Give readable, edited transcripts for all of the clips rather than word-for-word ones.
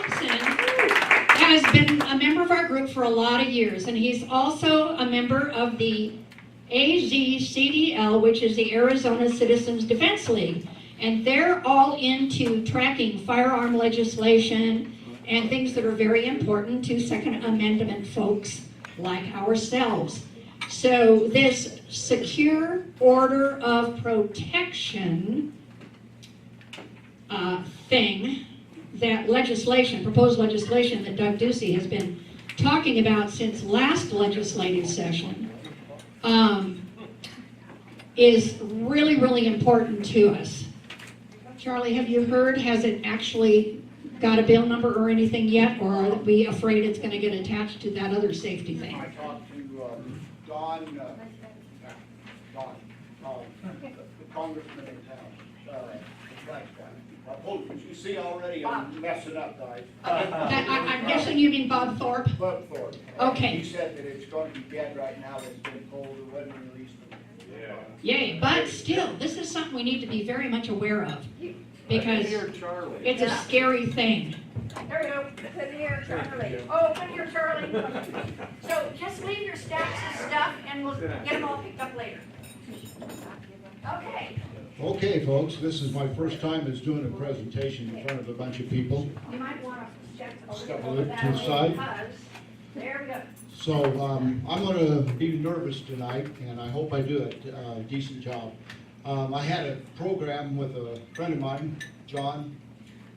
Thompson has been a member of our group for a lot of years, and he's also a member of the AZCDL, which is the Arizona Citizens Defense League. And they're all into tracking firearm legislation and things that are very important to Second Amendment folks like ourselves. So this secure order of protection thing, that legislation, proposed legislation that Doug Ducey has been talking about since last legislative session, is really, really important to us. Charlie, have you heard, has it actually got a bill number or anything yet, or are we afraid it's going to get attached to that other safety thing? I talked to Don, the congressman in town, you see already I'm messing up, guys. I'm guessing you mean Bob Thorpe? Bob Thorpe. Okay. He said that it's going to be dead right now, that it's been pulled, it wasn't released. Yay, but still, this is something we need to be very much aware of, because it's a scary thing. There we go. Put it here, Charlie. Oh, put here, Charlie. So just leave your stacks of stuff and we'll get them all picked up later. Okay. Okay, folks, this is my first time as doing a presentation in front of a bunch of people. You might want to check Step a over little that to the way side. because there we go. So I'm going to be nervous tonight, and I hope I do a decent job. I had a program with a friend of mine, John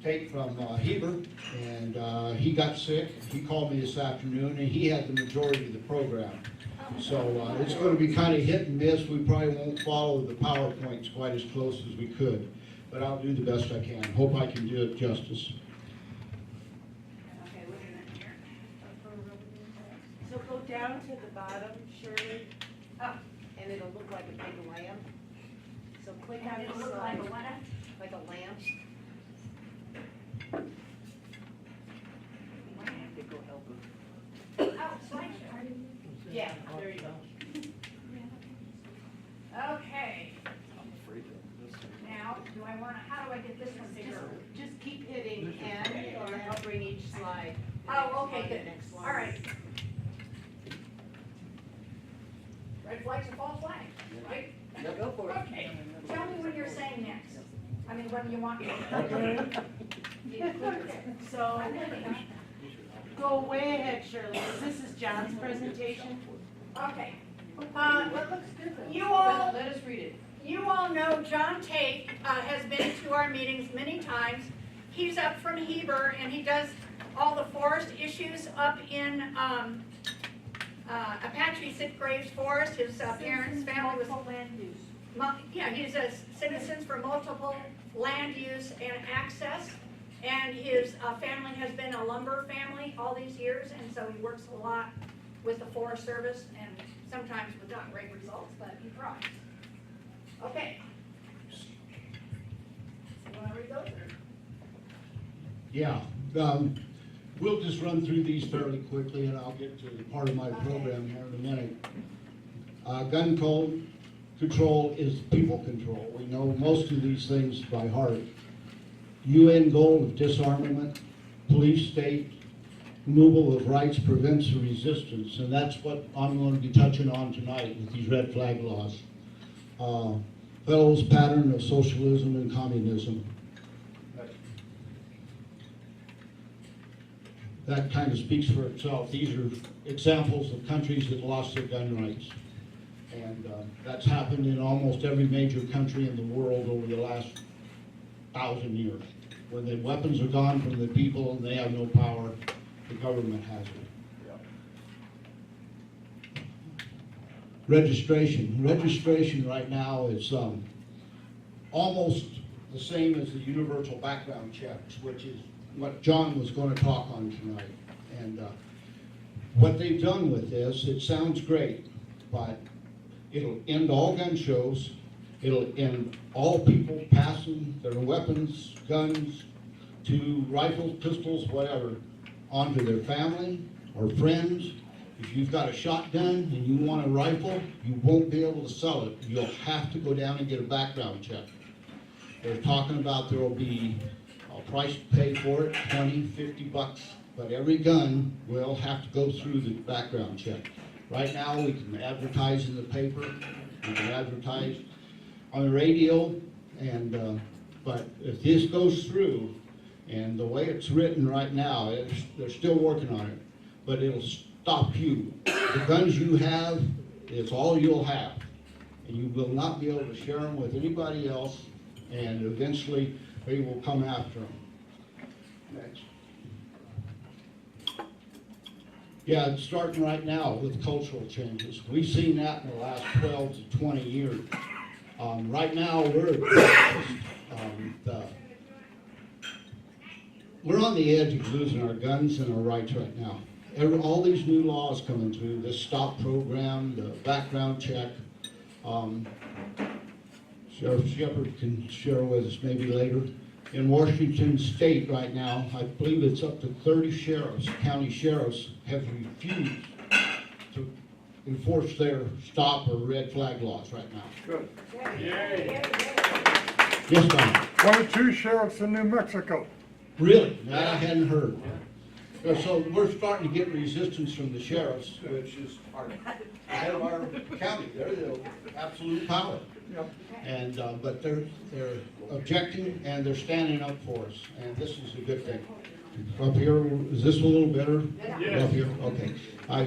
Tate from Heber, and he got sick. He called me this afternoon, and he had the majority of the program. So it's going to be kind of hit and miss. We probably won't follow the PowerPoints quite as close as we could, but I'll do the best I can. Hope I can do it justice. Okay, wait a minute here. So go down to the bottom, Shirley, Oh, and it'll look like a big lamp. So click on it'll the look like side, a what? like a lamp. Go help him. Oh, slideshow. Yeah, there you go. Okay. Now, do I want to, how do I get this one bigger? Just keep hitting N, and then I'll bring each slide. Oh, okay, On the good. next one. All right. Red flag's a false flag, right? Go for it. Okay. Tell me when you're saying next. I mean, when you want me So, go way ahead, Shirley, 'cause this is John's presentation. Okay. What looks different? You all, Let us read it. you all know John Tate has been to our meetings many times. He's up from Heber and he does all the forest issues up in Apache Sitgraves Forest. His parents, family was, land use. yeah, he's a Citizens for Multiple Land Use and Access. And his family has been a lumber family all these years, and so he works a lot with the Forest Service, and sometimes with not great results, but he tries. Okay. You want to read those? Yeah, we'll just run through these fairly quickly, and I'll get to part of my program here in a minute. Gun control is people control. We know most of these things by heart. UN goal of disarmament, police state, removal of rights prevents the resistance, and that's what I'm going to be touching on tonight with these red flag laws. Fellows' pattern of socialism and communism. That kind of speaks for itself. These are examples of countries that lost their gun rights. And that's happened in almost every major country in the world over the last 1,000 years. When the weapons are gone from the people and they have no power, the government has it. Registration. Registration right now is almost the same as the universal background checks, which is what John was going to talk on tonight. And what they've done with this, it sounds great, but it'll end all gun shows. It'll end all people passing their weapons, guns, to rifles, pistols, whatever, onto their family or friends. If you've got a shotgun and you want a rifle, you won't be able to sell it. You'll have to go down and get a background check. They're talking about there will be, I'll price to pay for it, 20, 50 bucks, but every gun will have to go through the background check. Right now, we can advertise in the paper, we can advertise on the radio, and but if this goes through, and the way it's written right now, they're still working on it, but it'll stop you. The guns you have, it's all you'll have, and you will not be able to share them with anybody else, and eventually they will come after them. Next. Yeah, it's starting right now with cultural changes. We've seen that in the last 12 to 20 years. Right now, we're on the edge of losing our guns and our rights right now. All these new laws coming through, the STOP program, the background check. Sheriff Shepard can share with us maybe later. In Washington State right now, I believe it's up to 30 sheriffs, county sheriffs, have refused to enforce their stop or red flag laws right now. Good. Yay. Yes, Don? 22 sheriffs in New Mexico. Really? That I hadn't heard. So we're starting to get resistance from the sheriffs, which is our head of our county. They're the absolute power. Yep. And but they're objecting and they're standing up for us, and this is a good thing. Up here, is this a little better? Yes. Up here, okay.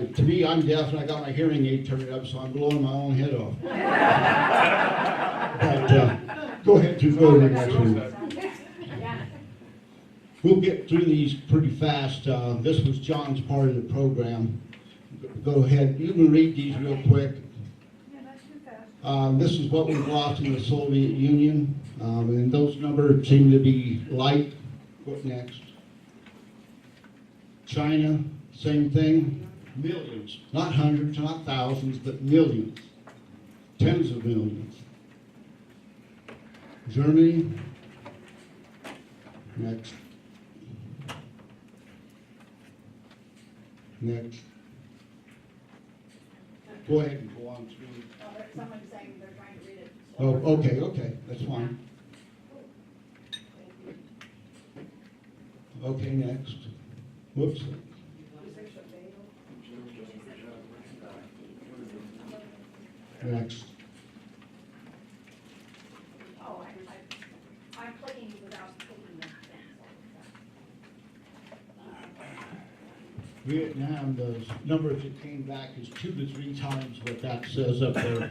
To me, I'm deaf and I got my hearing aid turned up, so I'm blowing my own head off. But go ahead to the next one. We'll get through these pretty fast. This was John's part of the program. Go ahead, you can read these real quick. This is what we've lost in the Soviet Union, and those numbers seem to be light. What next? China, same thing. Millions, not hundreds, not thousands, but millions. Tens of millions. Germany. Next. Next. Go ahead and go on through. Someone's saying they're trying to read it. Oh, okay, that's fine. Okay, next. Whoops. Next. Oh, I'm clicking without clicking that. Vietnam, the numbers that came back is 2 to 3 times what that says up there.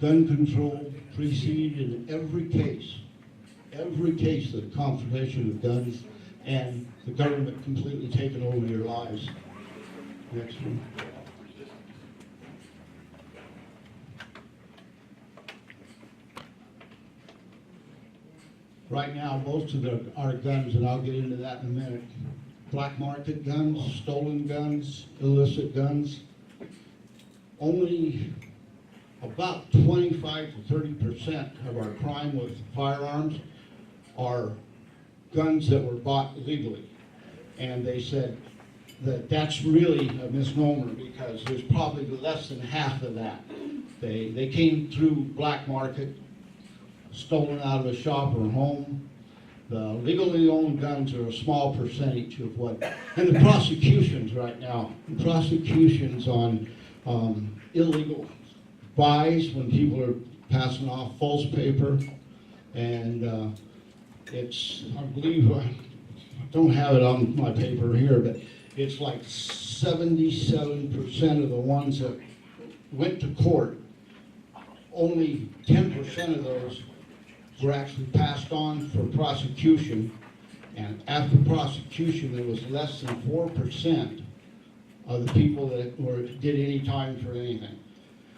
Gun control preceded in every case of confrontation with guns and the government completely taking over your lives. Next one. Right now, most of our guns, and I'll get into that in a minute, black market guns, stolen guns, illicit guns, only about 25 to 30% of our crime with firearms are guns that were bought legally. And they said that that's really a misnomer because there's probably less than half of that. They came through black market, stolen out of a shop or home. The legally owned guns are a small percentage of what, and the prosecutions right now, prosecutions on illegal buys when people are passing off false paper, and it's, I believe, I don't have it on my paper here, but it's like 77% of the ones that went to court, only 10% of those were actually passed on for prosecution, and after prosecution there was less than 4% of the people that did any time for anything.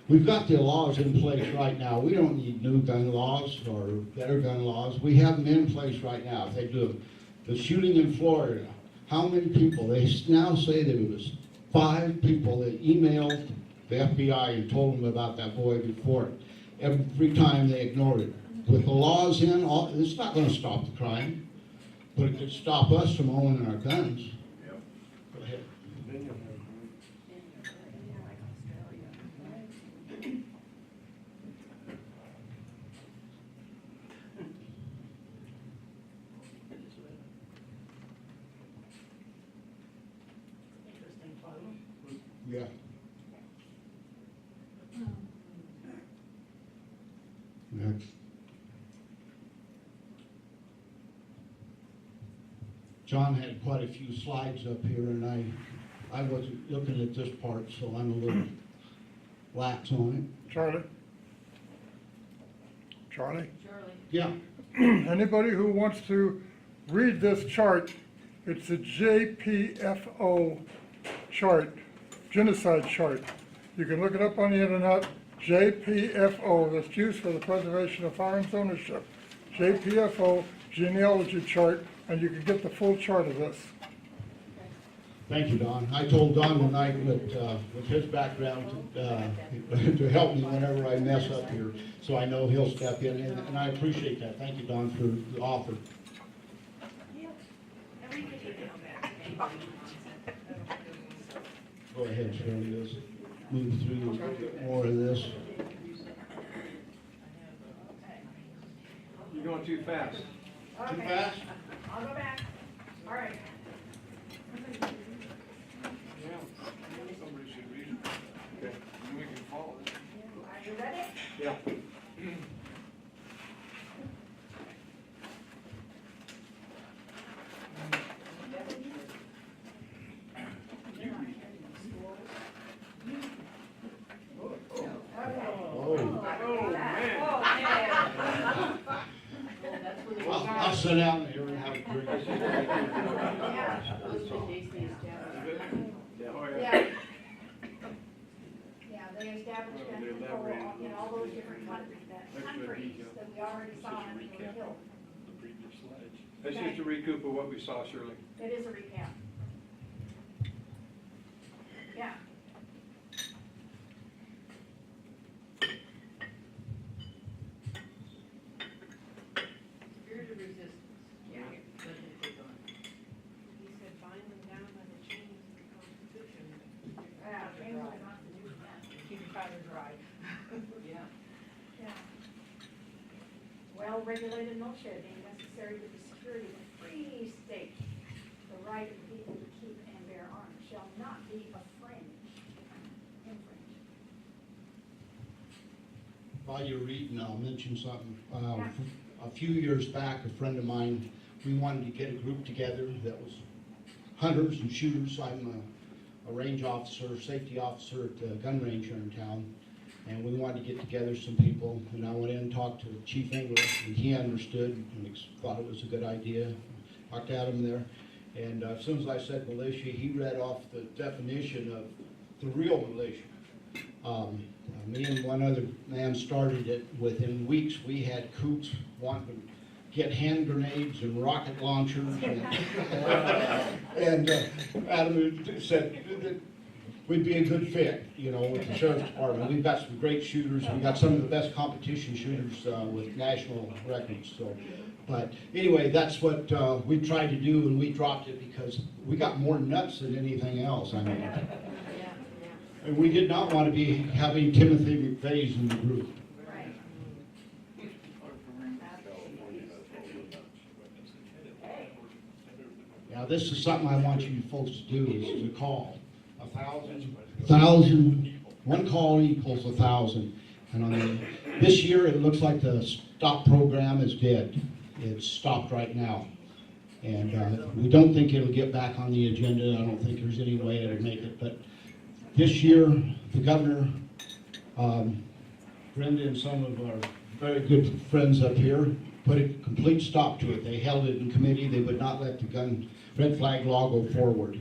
We've got the laws in place right now. We don't need new gun laws or better gun laws. We have them in place right now. If they do the shooting in Florida, how many people? They now say there was 5 people that emailed the FBI and told them about that boy before. Every time they ignored it. With the laws in, it's not going to stop the crime, but it could stop us from owning our guns. Yep. Go ahead. Yeah. Next. John had quite a few slides up here, and I wasn't looking at this part, so I'm a little lax on Charlie? Charlie? Charlie. it. Yeah. Anybody who wants to read this chart, it's a JPFO chart, genocide chart. You can look it up on the internet, JPFO, that's used for the preservation of firearms ownership. JPFO genealogy chart, and you can get the full chart of this. Thank you, Don. I told Don tonight that, with his background, to help me whenever I mess up here, so I know he'll step in, and I appreciate that. Thank you, Don, for the offer. Go ahead, Shirley, let's move through a little bit more of this. You're going too fast. Too Okay, fast? I'll go back. All right. Somebody should read it. Okay, and we can follow it. Are you ready? Yeah. Oh, Oh, I'll sit down here and have a drink. yeah. Oh, yeah. Yeah. Yeah, they established gun control in all those different countries that we already saw and we killed. That's just a recoup of what we saw, Shirley. It is a recap. Yeah. Spirit of resistance. Yeah. He said bind them down by the chains of the Constitution. Yeah, change the Constitution. Keep the fire dry. Yeah. Yeah. Well-regulated militias being necessary to the security of a free state. The right of the people to keep and bear arms shall not be infringed. While you're reading, I'll mention something. A few years back, a friend of mine, we wanted to get a group together that was hunters and shooters. I'm a range officer, safety officer at the gun range here in town. And we wanted to get together some people, and I went in and talked to Chief Engler, and he understood and thought it was a good idea. Talked at him there, and as soon as I said militia, he read off the definition of the real militia. Me and one other man started it. Within weeks, we had coots wanting to get hand grenades and rocket launchers. And Adam said that we'd be a good fit, you know, with the sheriff's department. We've got some great shooters. We've got some of the best competition shooters with national records. So, but anyway, that's what we tried to do, and we dropped it because we got more nuts than anything else. I mean. And we did not want to be having Timothy McVeigh's in the group. Right. Now, this is something I want you folks to do, is to call 1,000. One call equals 1,000. And on this year, it looks like the stop program is dead. It's stopped right now. And we don't think it'll get back on the agenda. I don't think there's any way it'll make it. But this year, the governor, Brenda and some of our very good friends up here, put a complete stop to it. They held it in committee. They would not let the red flag law go forward.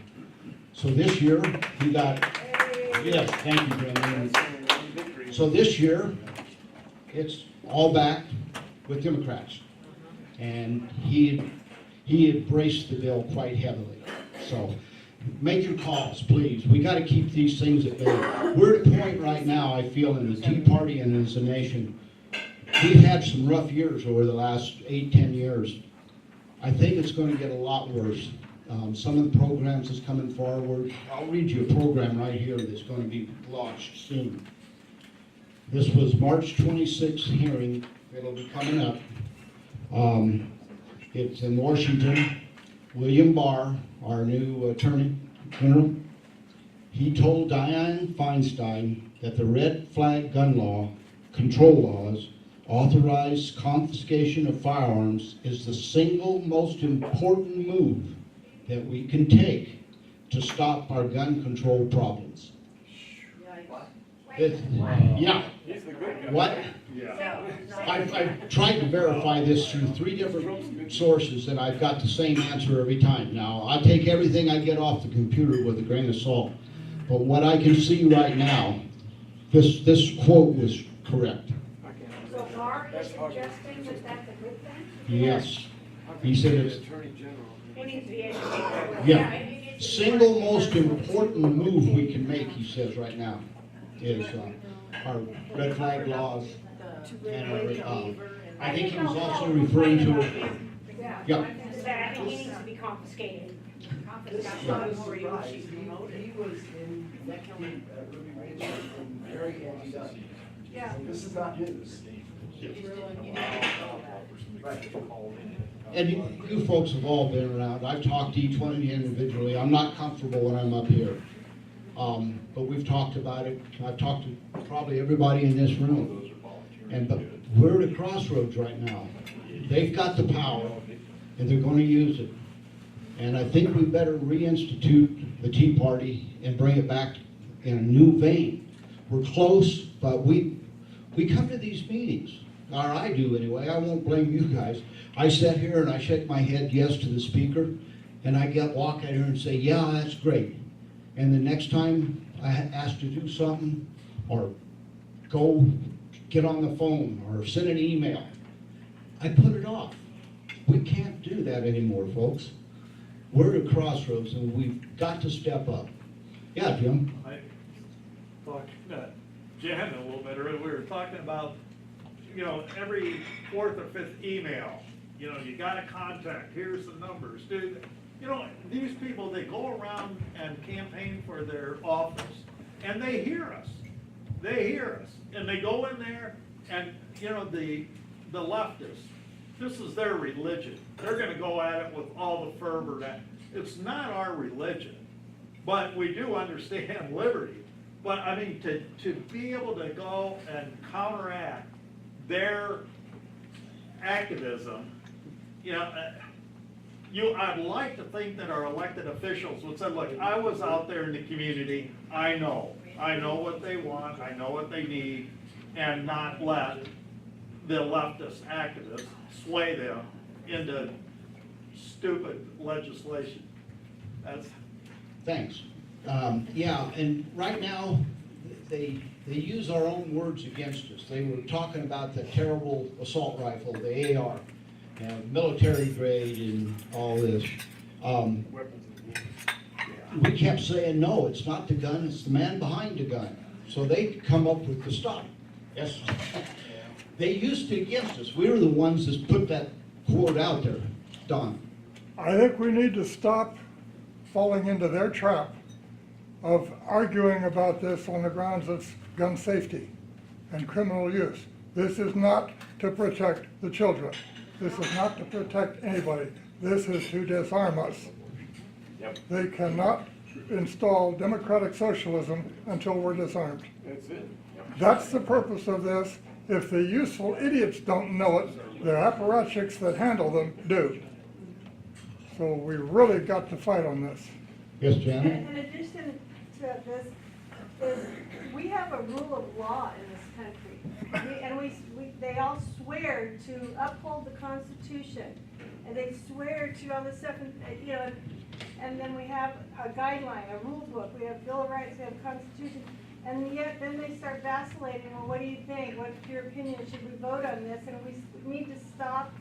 So this year, we got, yes, thank you, Brenda. So this year, it's all back with Democrats. And he embraced the bill quite heavily. So make your calls, please. We got to keep these things at bay. We're at a point right now, I feel, in the Tea Party and as a nation, we've had some rough years over the last 8-10 years. I think it's going to get a lot worse. Some of the programs that's coming forward, I'll read you a program right here that's going to be launched soon. This was March 26th hearing. It'll be coming up. It's in Washington. William Barr, our new attorney general, he told Dianne Feinstein that the red flag gun law, control laws, authorized confiscation of firearms is the single most important move that we can take to stop our gun control problems. Yeah. What? I've tried to verify this through 3 different sources, and I've got the same answer every time. Now, I take everything I get off the computer with a grain of salt, but what I can see right now, this quote was correct. So Mark is suggesting that that's a good thing? Yes. He said it's, He needs to be educated. yeah, he needs to be single more- most important move we can make, he says right now, is our red flag laws. And I think he was also referring to, Yeah. yeah, I think he needs to be confiscated. This is Confiscated. not a surprise. He was in Ruby Ridge and very anti-gun. Yeah. This is not news. Right. and you folks have all been around. I've talked to each one of you individually. I'm not comfortable when I'm up here. But we've talked about it. I've talked to probably everybody in this room. But we're at a crossroads right now. They've got the power, and they're going to use it. And I think we better reinstitute the Tea Party and bring it back in a new vein. We're close, but we come to these meetings, or I do anyway. I won't blame you guys. I sit here and I shake my head yes to the speaker, and I walk out here and say, yeah, that's great. And the next time I ask to do something, or go get on the phone, or send an email, I put it off. We can't do that anymore, folks. We're at a crossroads, and we've got to step up. Yeah, Jim? I talked to Jen a little bit earlier, we were talking about, every 4th or 5th email, you gotta contact, here's the numbers, dude. These people, they go around and campaign for their office, and they hear us. They hear us, and they go in there, and, the leftists, this is their religion. They're gonna go at it with all the fervor that, it's not our religion, but we do understand liberty. But I mean, to be able to go and counteract their activism, I'd like to think that our elected officials would say, look, I was out there in the community, I know what they want, I know what they need, and not let the leftist activists sway them into stupid legislation. That's. Thanks. Yeah, and right now, they use our own words against us. They were talking about the terrible assault rifle, the AR, military grade and all this. We kept saying, no, it's not the gun, it's the man behind the gun. So they come up with the stop. Yes. They used it against us. We were the ones that put that quote out there. Don? I think we need to stop falling into their trap of arguing about this on the grounds of gun safety and criminal use. This is not to protect the children. This is not to protect anybody. This is to disarm us. Yep. They cannot install democratic socialism until we're disarmed. That's it. That's the purpose of this. If the useful idiots don't know it, the apparatchiks that handle them do. So we really got to fight on this. Yes, Janet? In addition to this, is we have a rule of law in this country. They all swear to uphold the Constitution, and they swear to all this stuff, and then we have a guideline, a rule book, we have Bill of Rights, we have Constitution, and yet then they start vacillating, well, what do you think, what's your opinion, should we vote on this? And we need to stop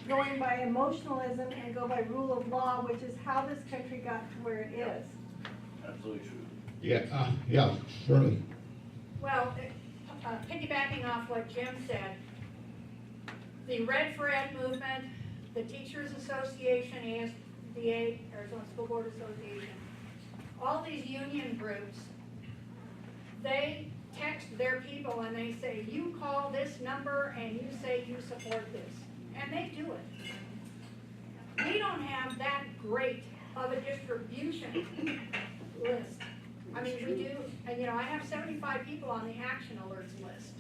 going by emotionalism and go by rule of law, which is how this country got to where it is. Absolutely true. Yeah, surely. Well, piggybacking off what Jim said, the Red for Ed movement, the Teachers Association, ASBA, Arizona School Board Association, all these union groups, they text their people and they say, you call this number and you say you support this. And they do it. We don't have that great of a distribution list I mean, we do, and I have 75 people on the action alerts list.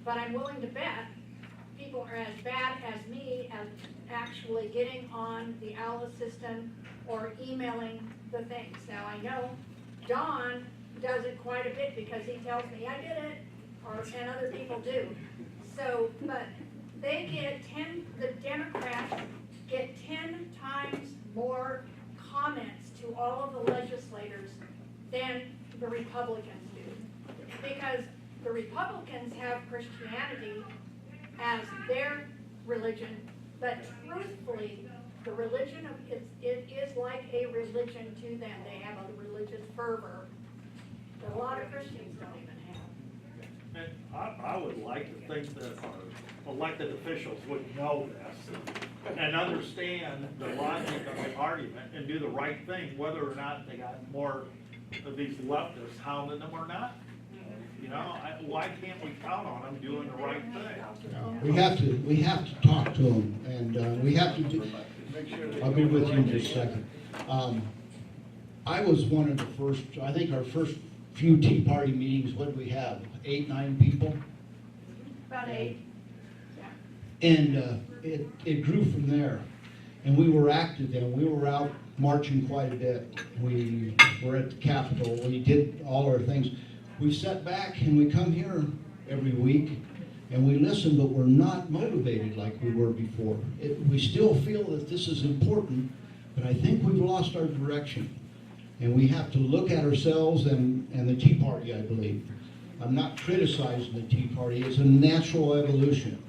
But I'm willing to bet people are as bad as me at actually getting on the OWL system or emailing the things. Now, I know Don does it quite a bit because he tells me I did it, and other people do. So, but they get the Democrats get 10 times more comments to all of the legislators than the Republicans do. Because the Republicans have Christianity as their religion, but truthfully, the religion of it is like a religion to them. They have a religious fervor that a lot of Christians don't even have. And I would like to think that our elected officials would know this and understand the logic of the argument and do the right thing, whether or not they got more of these leftists hounding them or not. Why can't we count on them doing the right thing? We have to talk to them, and we have to do, I'll be with you in just a second. I was one of the first, I think our first few Tea Party meetings, what did we have, 8, 9 people? About 8. And it grew from there. And we were active then. We were out marching quite a bit. We were at the Capitol. We did all our things. We sat back and we come here every week and we listen, but we're not motivated like we were before. We still feel that this is important, but I think we've lost our direction. And we have to look at ourselves and the Tea Party, I believe. I'm not criticizing the Tea Party. It's a natural evolution.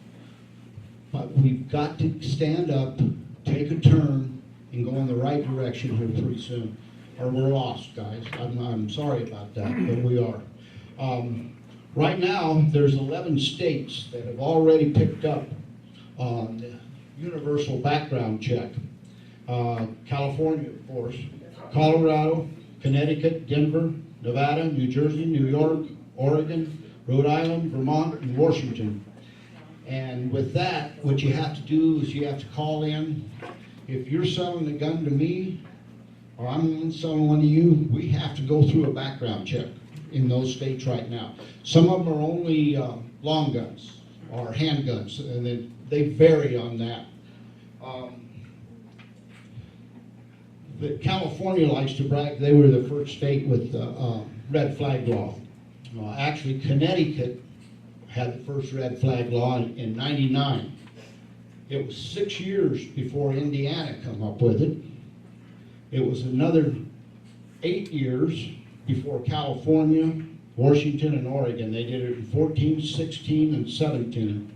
But we've got to stand up, take a turn, and go in the right direction here pretty soon. Or we're lost, guys. I'm sorry about that, but we are. Right now, there's 11 states that have already picked up the universal background check. California, of course, Colorado, Connecticut, Denver, Nevada, New Jersey, New York, Oregon, Rhode Island, Vermont, and Washington. And with that, what you have to do is you have to call in. If you're selling a gun to me, or I'm selling one to you, we have to go through a background check in those states right now. Some of them are only long guns or handguns, and they vary on that. But California likes to brag they were the first state with the red flag law. Actually, Connecticut had the first red flag law in '99. It was 6 years before Indiana come up with it. It was another 8 years before California, Washington, and Oregon. They did it in 14, 16, and 17.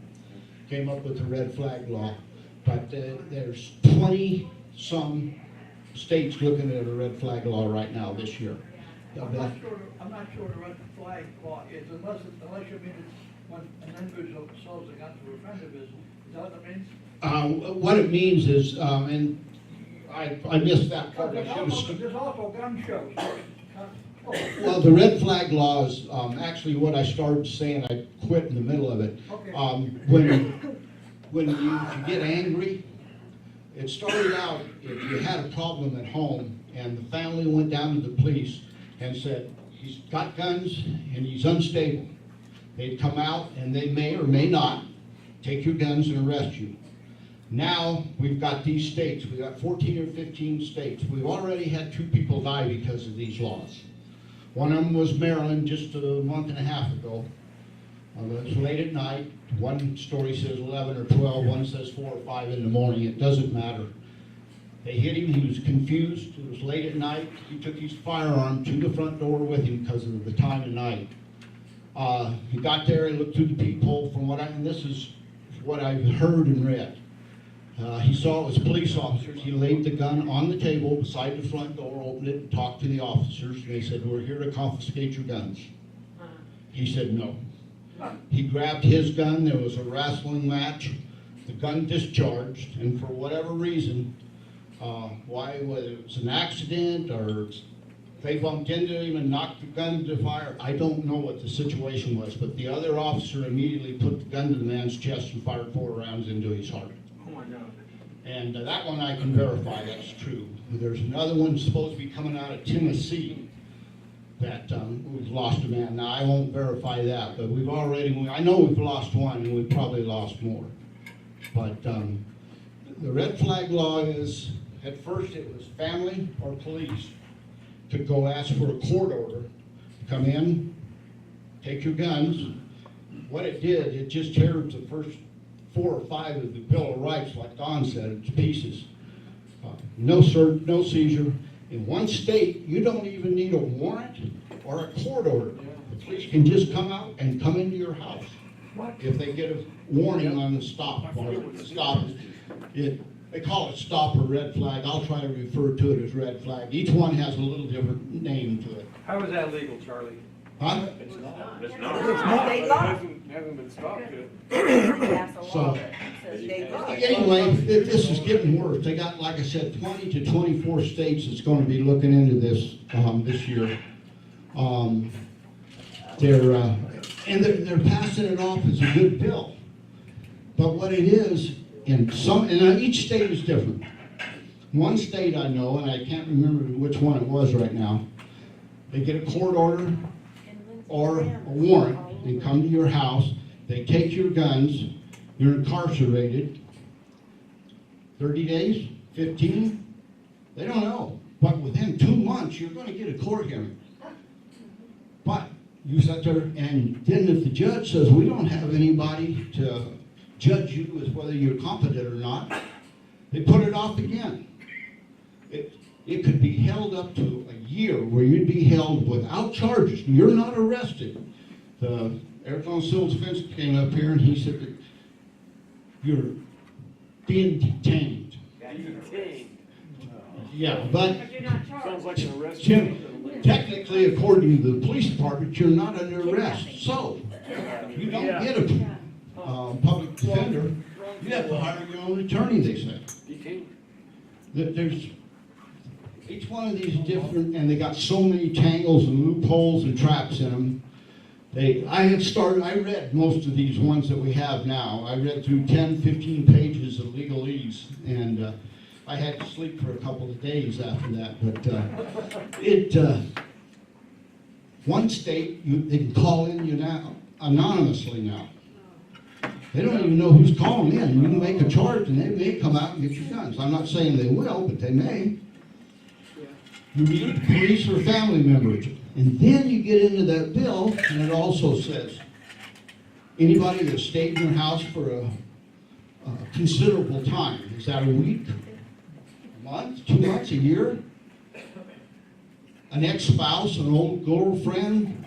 Came up with the red flag law. But there's 20-some states looking at a red flag law right now this year. I'm not sure the red flag law is, unless you mean it's when an individual sells a gun to a friend of his. Is that what it means? What it means is, and I missed that part. There's also gun shows. Well, the red flag law is actually what I started saying. I quit in the middle of it. Okay. When you get angry, it started out if you had a problem at home and the family went down to the police and said, he's got guns and he's unstable. They'd come out and they may or may not take your guns and arrest you. Now we've got these states. We've got 14 or 15 states. We've already had 2 people die because of these laws. One of them was Maryland just a month and a half ago. It was late at night. One story says 11 or 12, one says 4 or 5 in the morning. It doesn't matter. They hit him. He was confused. It was late at night. He took his firearm to the front door with him because of the time of night. He got there. He looked through the peephole. And this is what I've heard and read. He saw it was police officers. He laid the gun on the table beside the front door, opened it, and talked to the officers. And they said, "We're here to confiscate your guns." He said no. He grabbed his gun. There was a wrestling match. The gun discharged, and for whatever reason, whether it was an accident or they bumped into him and knocked the gun to fire, I don't know what the situation was, but the other officer immediately put the gun to the man's chest and fired 4 rounds into his heart. Oh my God. And that one I can verify, that's true. There's another one supposed to be coming out of Tennessee. that we've lost a man. Now, I won't verify that, but I know we've lost one, and we've probably lost more. But the red flag law is, at first it was family or police to go ask for a court order, come in, take your guns. What it did, it just tears the first 4 or 5 of the Bill of Rights, like Don said, to pieces. No search, no seizure. In one state, you don't even need a warrant or a court order. The police can just come out and come into your house. If they get a warning on the stop, they call it stop or red flag. I'll try to refer to it as red flag. Each one has a little different name to it. How is that legal, Charlie? Huh? It's not. It's It hasn't been stopped yet. So, anyway, this is getting worse. They got, like I said, 20 to 24 states that's going to be looking into this this year. They're passing it off as a good bill. But what it is, and each state is different. One state I know, and I can't remember which one it was right now, they get a court order or a warrant, they come to your house, they take your guns, you're incarcerated, 30 days, 15, they don't know. But within 2 months, you're going to get a court hearing. But you sit there, and then if the judge says, we don't have anybody to judge you as whether you're competent or not, they put it off again. It could be held up to a year where you'd be held without charges. You're not arrested. The Arizona Civil Defense came up here and he said that you're being detained. Detained. Yeah, but But you're not charged. Sounds like an arrest. technically, according to the police department, you're not under arrest. So, you don't get a public defender. You have to hire your own attorney, they say. Detained. There's each one of these different, and they got so many tangles and loopholes and traps in them. I read most of these ones that we have now. I read through 10, 15 pages of legalese, and I had to sleep for a couple of days after that. But one state, they can call in you now, anonymously now. They don't even know who's calling in. You can make a charge, and they may come out and get your guns. I'm not saying they will, but they may. You need police or family members. And then you get into that bill, and it also says, anybody that stayed in your house for a considerable time, is that a week, a month, 2 months, a year? An ex-spouse, an old girlfriend,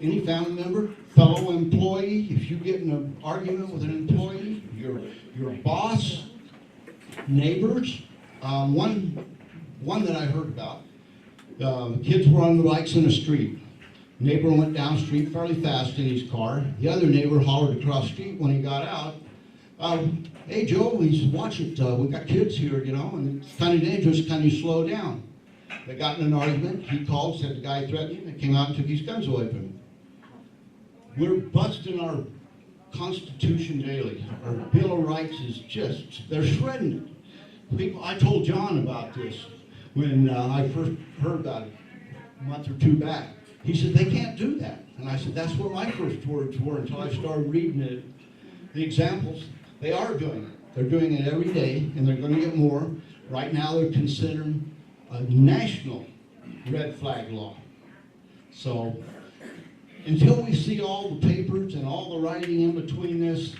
any family member, fellow employee, if you get in an argument with an employee, your boss, neighbors. One that I heard about, kids were on the bikes in the street. Neighbor went down the street fairly fast in his car. The other neighbor hollered across the street when he got out, hey Joe, he said, watch it, we got kids here, and it's kind of dangerous, can you slow down? They got in an argument, he called, said the guy threatened him, they came out and took his guns away from him. We're busting our Constitution daily. Our Bill of Rights is they're shredding it. I told John about this when I first heard about it a month or 2 back. He said, they can't do that. And I said, that's what my first words were until I started reading the examples. They are doing it. They're doing it every day, and they're going to get more. Right now, they're considering a national red flag law. So, until we see all the papers and all the writing in between this,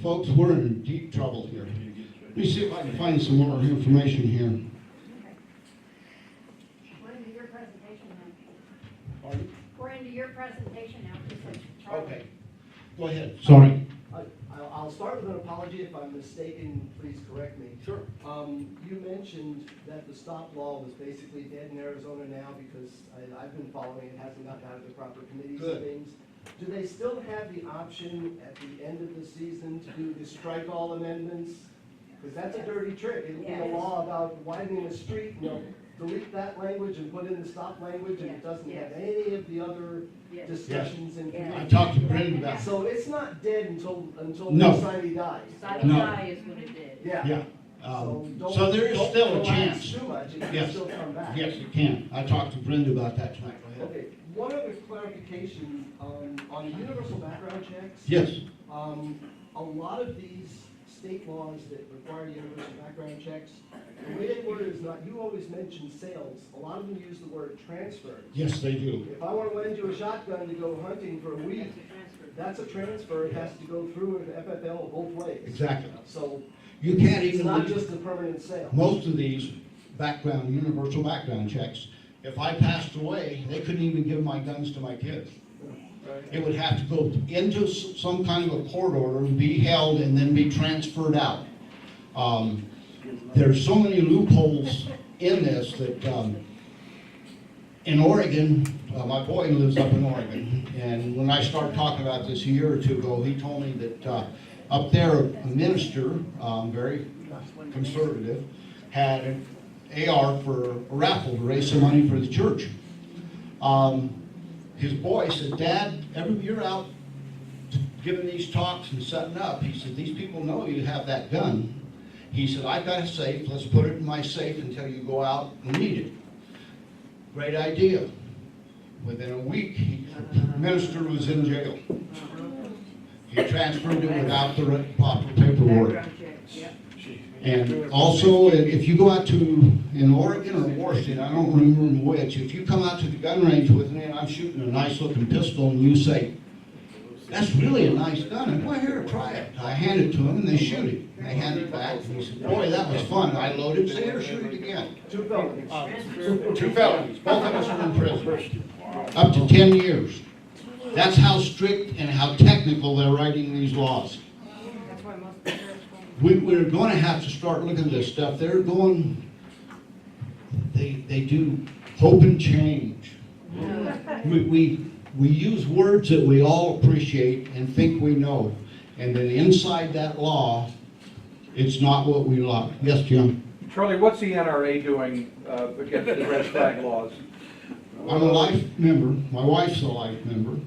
folks, we're in deep trouble here. Let me see if I can find some more information here. We're into your presentation now. Pardon? We're into your presentation now. Okay. Go ahead. Sorry. I'll start with an apology. If I'm mistaken, please correct me. Sure. You mentioned that the stop law was basically dead in Arizona now because I've been following it, hasn't gotten out of the proper committees Good. and things. Do they still have the option at the end of the season to do the strike all amendments? Because that's a dirty trick. It'll be a law about widening the street, delete that language and put in the stop language, and it doesn't have any of the other discussions in committee. I talked to Brendan about it. So it's not dead until No. Society dies. Society No. die is what it did. Yeah. Yeah. don't- So there is don't still a relax chance. Too much, it can Yes. still come back. Yes, it can. I talked to Brenda about that tonight. Go ahead. Okay, one other clarification, on the universal background checks. Yes, A lot of these state laws that require universal background checks, the way they word it is not, you always mention sales, a lot of them use the word transfer. yes, they do. If I want to lend you a shotgun to go hunting for a week, that's a transfer, it has to go through an FFL both ways. Exactly. So, You can't it's even, not just a permanent sale. most of these universal background checks, if I passed away, they couldn't even give my guns to my kids. It would have to go into some kind of a court order, be held, and then be transferred out. There's so many loopholes in this that, in Oregon, my boy lives up in Oregon, and when I started talking about this a year or two ago, he told me that up there, a minister, very conservative, had an AR for a raffle to raise some money for the church. His boy said, "Dad, you're out giving these talks and setting up." He said, "These people know you have that gun." He said, "I've got a safe, let's put it in my safe until you go out and need it." Great idea. Within a week, the minister was in jail. He transferred it without the proper paperwork. And also, if you go out in Oregon or Washington, I don't remember which, if you come out to the gun range with me and I'm shooting a nice looking pistol and you say, "That's really a nice gun," and "Well, here, try it." I hand it to them and they shoot it. They hand it back and he said, "Boy, that was fun." I loaded, say, "Here, shoot it again." 2 felonies. 2 felonies, both of us are in prison, up to 10 years. That's how strict and how technical they're writing these laws. We're going to have to start looking at this stuff. They do hope and change. We use words that we all appreciate and think we know, and then inside that law, it's not what we like. Yes, Jim? Charlie, what's the NRA doing against the red flag laws? I'm a life member. My wife's a life member.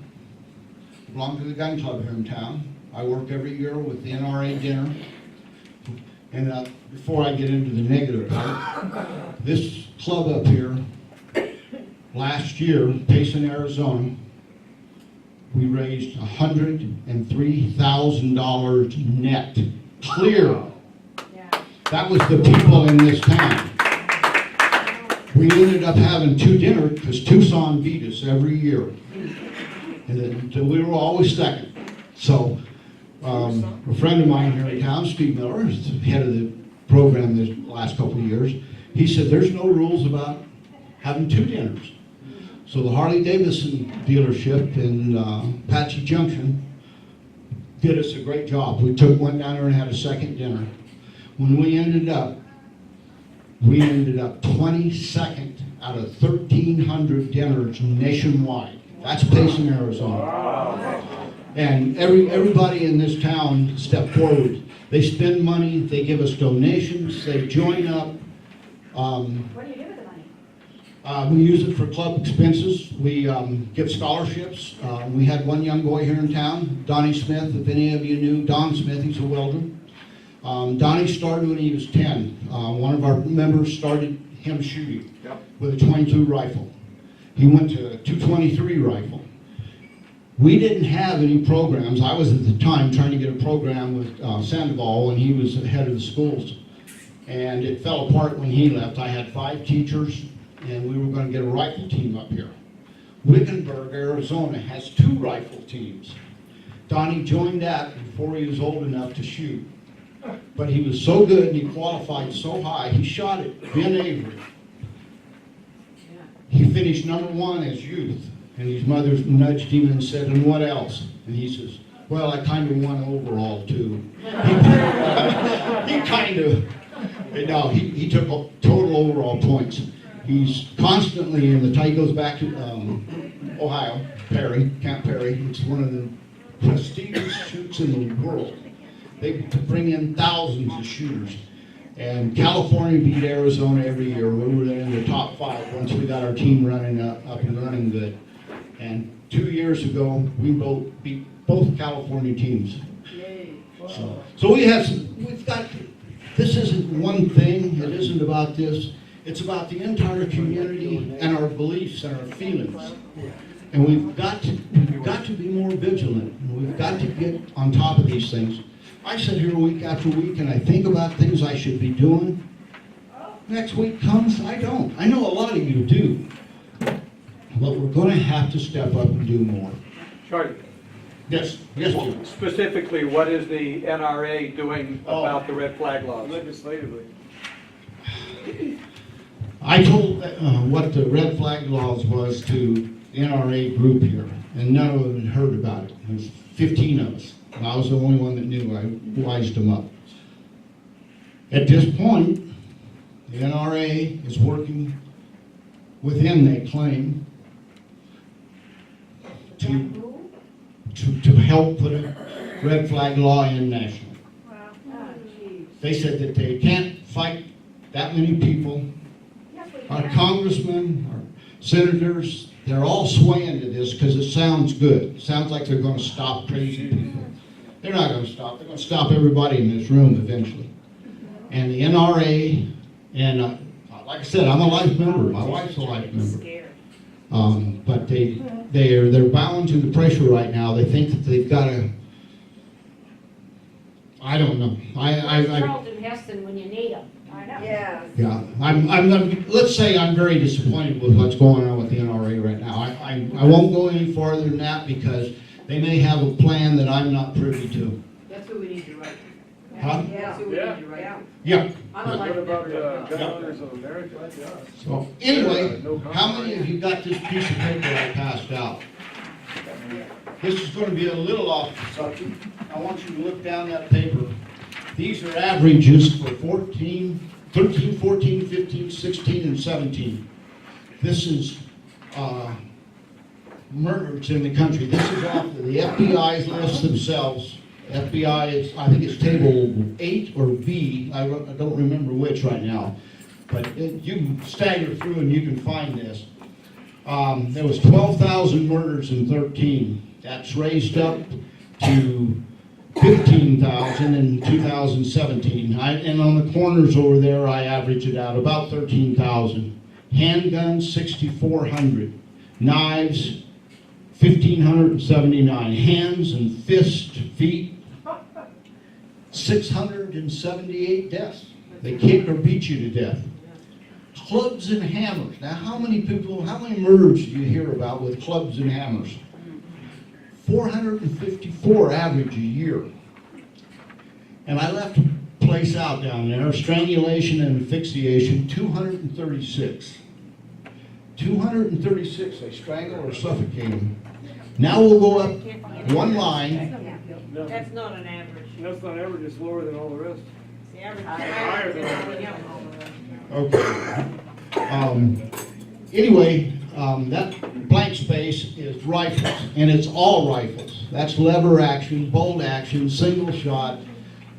Belong to the gun club here in town. I work every year with the NRA dinner. And before I get into the negative part, this club up here, last year, Payson, Arizona, we raised $103,000 net, clear. That was the people in this town. We ended up having 2 dinners because Tucson beat us every year. And then, so we were always second. So a friend of mine here in town, Steve Miller, is the head of the program this last couple of years. He said there's no rules about having 2 dinners. So the Harley Davidson dealership in Apache Junction did us a great job. We took one down there and had a second dinner. When we ended up 22nd out of 1,300 dinners nationwide. That's Payson, Arizona. Wow. And everybody in this town stepped forward. They spend money, they give us donations, they join up. What do you do with the money? We use it for club expenses. We give scholarships. We had one young boy here in town, Donnie Smith. If any of you knew Don Smith, he's a welder. Donnie started when he was 10. One of our members started him shooting with a .22 rifle. He went to a .223 rifle. We didn't have any programs. I was at the time trying to get a program with Sandoval when he was head of the schools. And it fell apart when he left. I had 5 teachers, and we were going to get a rifle team up here. Wickenburg, Arizona has 2 rifle teams. Donnie joined that before he was old enough to shoot. But he was so good and he qualified so high, he shot at Ben Avery. He finished #1 as youth, and his mother nudged him and said, "And what else?" And he says, "Well, I kind of won overall too." He took total overall points. He's constantly in the tie. He goes back to Ohio, Camp Perry. It's one of the prestigious shoots in the world. They bring in thousands of shooters. And California beat Arizona every year. We were in the top 5 once we got our team running up and running good. And 2 years ago, we beat both California teams. So we've got, this isn't one thing, it isn't about this, it's about the entire community and our beliefs and our feelings. And we've got to be more vigilant, and we've got to get on top of these things. I sit here week after week and I think about things I should be doing. Next week comes, I don't. I know a lot of you do. But we're gonna have to step up and do more. Charlie, Yes, yes, Jim. specifically, what is the NRA doing about the red flag laws? Legislatively. I told what the red flag laws was to the NRA group here, and none of them had heard about it. There's 15 of us, and I was the only one that knew. I wised them up. At this point, the NRA is working within, they claim, to help put a red flag law in nationally. They said that they can't fight that many people. Our congressmen, our senators, they're all swaying to this because it sounds good. It sounds like they're going to stop crazy people. They're not going to stop. They're going to stop everybody in this room eventually. And the NRA, and like I said, I'm a life member. My wife's a life member. But they're bowing to the pressure right now. They think that they've got to. I don't know. Charlton Heston when you need him. I know. Yes. Yeah, let's say I'm very disappointed with what's going on with the NRA right now. I won't go any farther than that because they may have a plan that I'm not privy to. That's who we need to write. Huh? That's who we need to write. Yeah. I'm a life What about member. gun owners of America? So anyway, how many of you got this piece of paper I passed out? This is going to be a little off the subject. I want you to look down that paper. These are averages for 13, 14, 15, 16, and 17. This is murders in the country. This is off of the FBI's list themselves. FBI is, I think it's table 8 or B. I don't remember which right now. But you can stagger through and you can find this. There was 12,000 murders in 13. That's raised up to 15,000 in 2017. And on the corners over there, I average it out, about 13,000. Handguns, 6,400. Knives, 1,579. Hands and feet, 678 deaths. They kick or beat you to death. Clubs and hammers. Now, how many murders do you hear about with clubs and hammers? 454 average a year. And I left a place out down there, strangulation and asphyxiation, 236. 236, they strangle or suffocate them. Now we'll go up one line. That's not an average. That's not average, it's lower than all the rest. The average is higher than everything else. Okay. Anyway, that blank space is rifles, and it's all rifles. That's lever action, bolt action, single shot,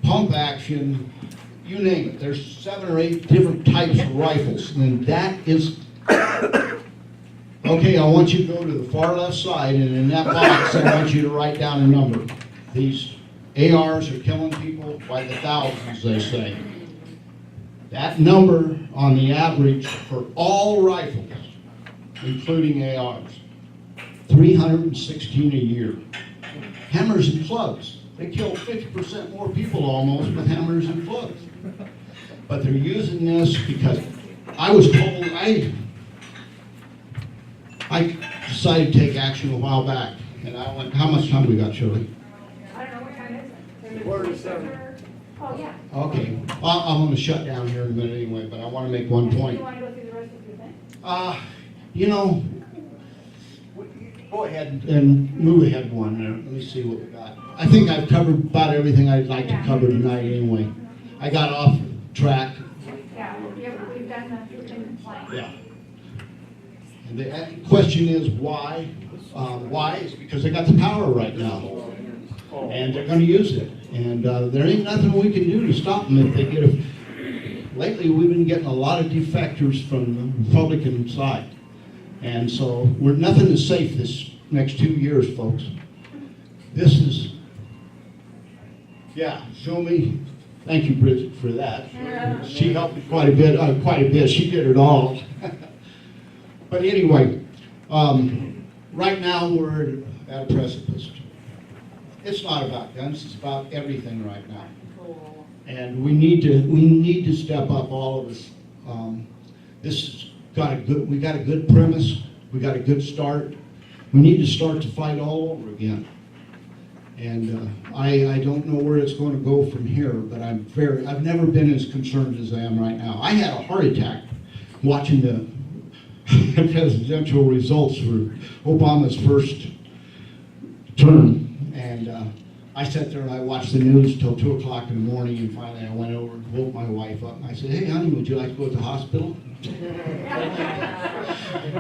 pump action, you name it. There's 7 or 8 different types of rifles, and that is. Okay, I want you to go to the far left side, and in that box, I want you to write down a number. These ARs are killing people by the thousands, they say. That number on the average for all rifles, including ARs, 316 a year. Hammers and clubs, they kill 50% more people almost with hammers and clubs. But they're using this because I was told, I decided to take action a while back, and I went, how much time do we got, Shirley? I don't know what time is it? Quarter to 7. Oh, yeah. Okay, I'm gonna shut down here in a minute anyway, but I wanna make one Do point. you want to go through the rest of your thing? You know, go ahead and move ahead one there. Let me see what we got. I think I've covered about everything I'd like to cover tonight anyway. I got off track. Yeah, we've done the plan. Yeah. And the question is why? Why is because they got the power right now, and they're going to use it. And there ain't nothing we can do to stop them if they get a. Lately, we've been getting a lot of defectors from the Republican side, and so nothing is safe this next 2 years, folks. This is, yeah. Show me Thank you, Bridget, for that. She helped me quite a bit. She did it all. But anyway, right now we're at a precipice. It's not about guns, it's about everything right now. And we need to step up, all of us. We got a good premise, we got a good start. We need to start to fight all over again. And I don't know where it's going to go from here, but I've never been as concerned as I am right now. I had a heart attack watching the presidential results for Obama's first term. And I sat there and I watched the news till 2 o'clock in the morning, and finally I went over and woke my wife up and I said, "Hey honey, would you like to go to the hospital?"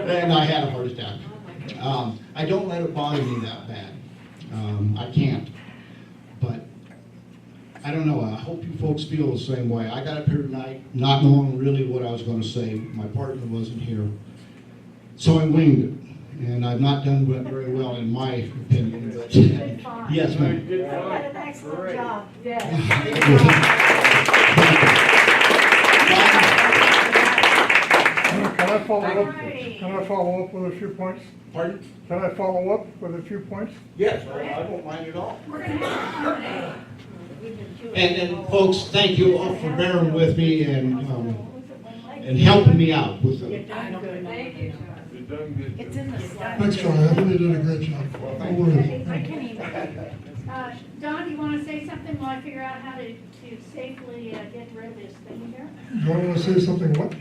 And I had a heart attack. I don't let it bother me that bad. I can't. But I don't know, I hope you folks feel the same way. I got up here tonight not knowing really what I was going to say. My partner wasn't here. So I winged it. And I've not done very well in my opinion. But yes, ma'am. You did an excellent job, yes. Can I follow up with a few points? Pardon? Can I follow up with a few points? Yes, I don't mind at all. We're gonna have a And folks, thank you all for bearing with me and helping me out with it. Thank you. It's in the slide. Thanks, Charlie, I think you did a great job. No worries. I can't even. Don, do you want to say something while I figure out how to safely get rid of this thing here? Do I want to say something, what? Do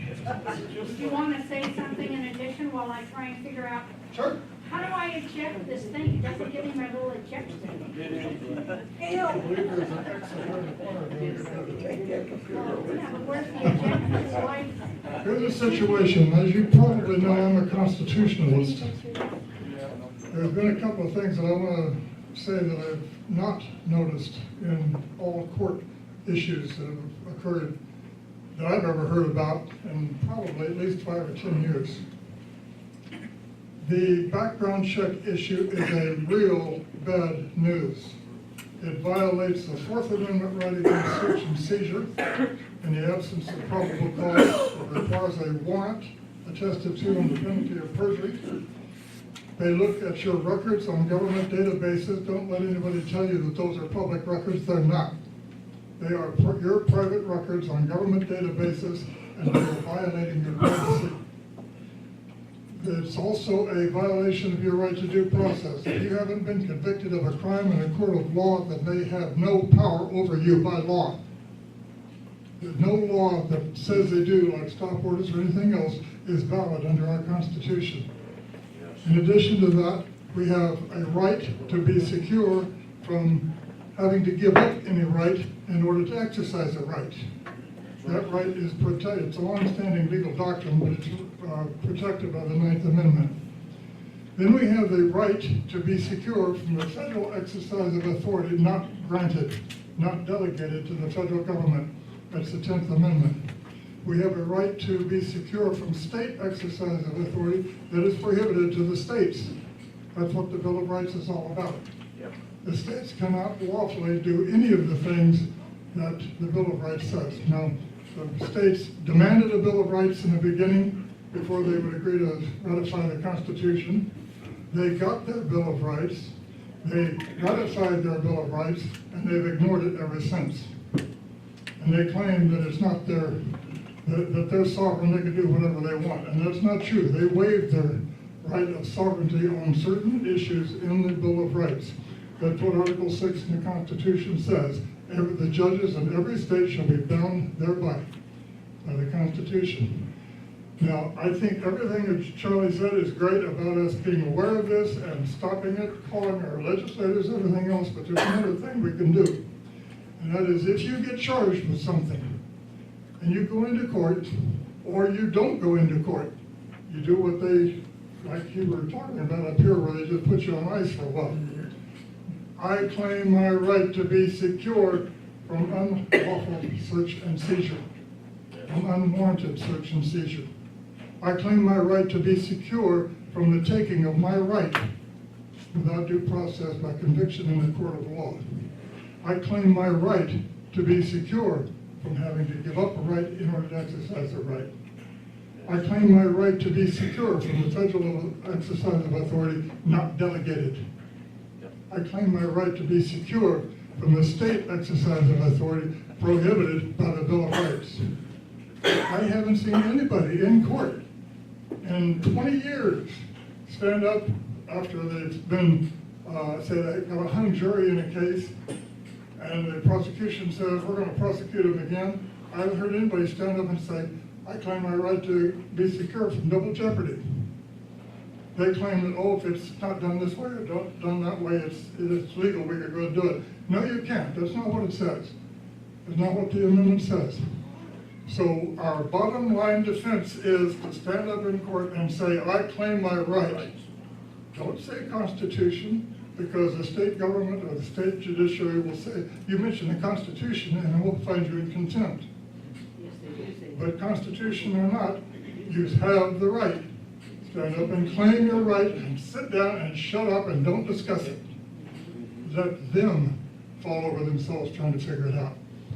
you want to say something in addition while I try and figure out? Sure. How do I eject this thing? It doesn't give me my little eject thing. Yeah, but where's the eject slide? Here's the situation, as you probably know, I'm a constitutionalist. There's been a couple of things that I want to say that I've not noticed in all court issues that have occurred that I've ever heard about in probably at least 5 or 10 years. The background check issue is a real bad news. It violates the Fourth Amendment right against search and seizure in the absence of probable cause. It requires a warrant attested to on the penalty of perjury. They look at your records on government databases. Don't let anybody tell you that those are public records. They're not. They are your private records on government databases, and they are violating your privacy. It's also a violation of your right to due process. If you haven't been convicted of a crime in a court of law, then they have no power over you by law. There's no law that says they do, like stop orders or anything else, is valid under our Constitution. In addition to that, we have a right to be secure from having to give up any right in order to exercise a right. That right is protected. It's a long-standing legal doctrine, but it's protected by the 9th Amendment. Then we have the right to be secure from the federal exercise of authority not granted, not delegated to the federal government. That's the 10th Amendment. We have a right to be secure from state exercise of authority that is prohibited to the states. That's what the Bill of Rights is all about. Yep. The states cannot lawfully do any of the things that the Bill of Rights says. Now, the states demanded a Bill of Rights in the beginning before they would agree to ratify the Constitution. They got their Bill of Rights, they ratified their Bill of Rights, and they've ignored it ever since. And they claim that it's not that they're sovereign, they can do whatever they want. And that's not true. They waived their right of sovereignty on certain issues in the Bill of Rights. That's what Article 6 in the Constitution says. The judges in every state shall be bound thereby, by the Constitution. Now, I think everything that Charlie said is great about us being aware of this and stopping it, calling our legislators, everything else, but there's another thing we can do. And that is if you get charged with something and you go into court, or you don't go into court, you do what they, like you were talking about up here, where they just put you on ice for a while. I claim my right to be secure from unlawful search and seizure, from unwarranted search and seizure. I claim my right to be secure from the taking of my right without due process by conviction in the court of law. I claim my right to be secure from having to give up a right in order to exercise a right. I claim my right to be secure from the federal exercise of authority not delegated. I claim my right to be secure from the state exercise of authority prohibited by the Bill of Rights. I haven't seen anybody in court in 20 years stand up after they've been, say they got a hung jury in a case and the prosecution says, we're gonna prosecute him again. I haven't heard anybody stand up and say, I claim my right to be secure from double jeopardy. They claim that, oh, if it's not done this way or done that way, it's legal, we can go and do it. No, you can't, that's not what it says. That's not what the amendment says. So our bottom line defense is to stand up in court and say, I claim my right. Don't say Constitution, because the state government or the state judiciary will say, you mentioned the Constitution and we'll find you in contempt. But Constitution or not, you have the right. Stand up and claim your right and sit down and shut up and don't discuss it. Let them fall over themselves trying to figure it out.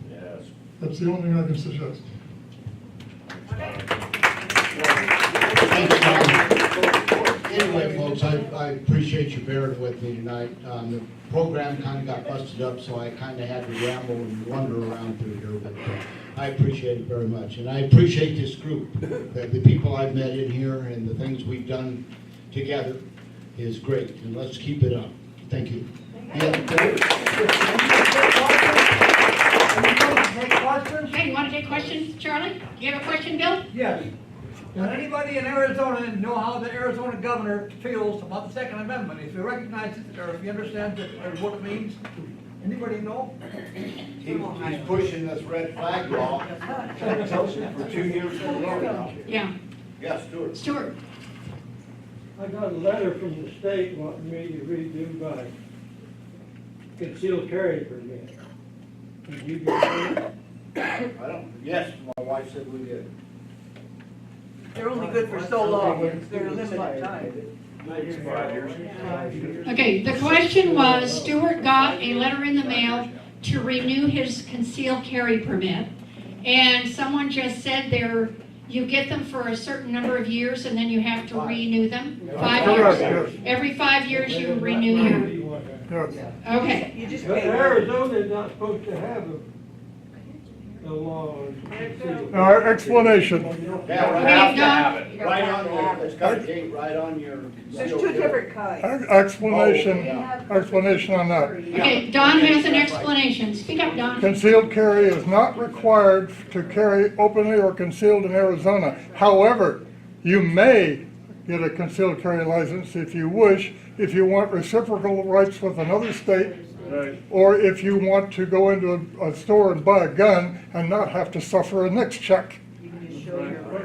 Yes. That's the only thing I can suggest. Anyway, folks, I appreciate you bearing with me tonight. The program kind of got busted up, so I kind of had to ramble and wander around through here, but I appreciate it very much. And I appreciate this group, the people I've met in here and the things we've done together is great, and let's keep it up. Thank you. Take questions? Hey, you want to take questions, Charlie? Do you have a question, Bill? Yes. Does anybody in Arizona know how the Arizona governor feels about the Second Amendment? If you recognize it, or if you understand it, or what it means? Anybody know? He's pushing this red flag law for 2 years in a row now. Yeah. Yes, Stuart. Stuart? I got a letter from the state wanting me to redo my concealed carry permit. Did you get it? I don't, yes, my wife said we did. They're only good for so long, they're a limited time. It's 5 years. Okay, the question was, Stuart got a letter in the mail to renew his concealed carry permit. And someone just said there, you get them for a certain number of years and then you have to renew them? 5 years? Correct, yes. Every 5 years you renew your, Yes. okay. But Arizona is not supposed to have a law on concealed. Explanation. Yeah, Okay, right, Don? right on your, it's got a date right on your. There's two different kinds. Explanation on that. Okay, Don has an explanation. Speak up, Don. Concealed carry is not required to carry openly or concealed in Arizona. However, you may get a concealed carry license if you wish, if you want reciprocal rights with another state, or if you want to go into a store and buy a gun and not have to suffer a NICS check.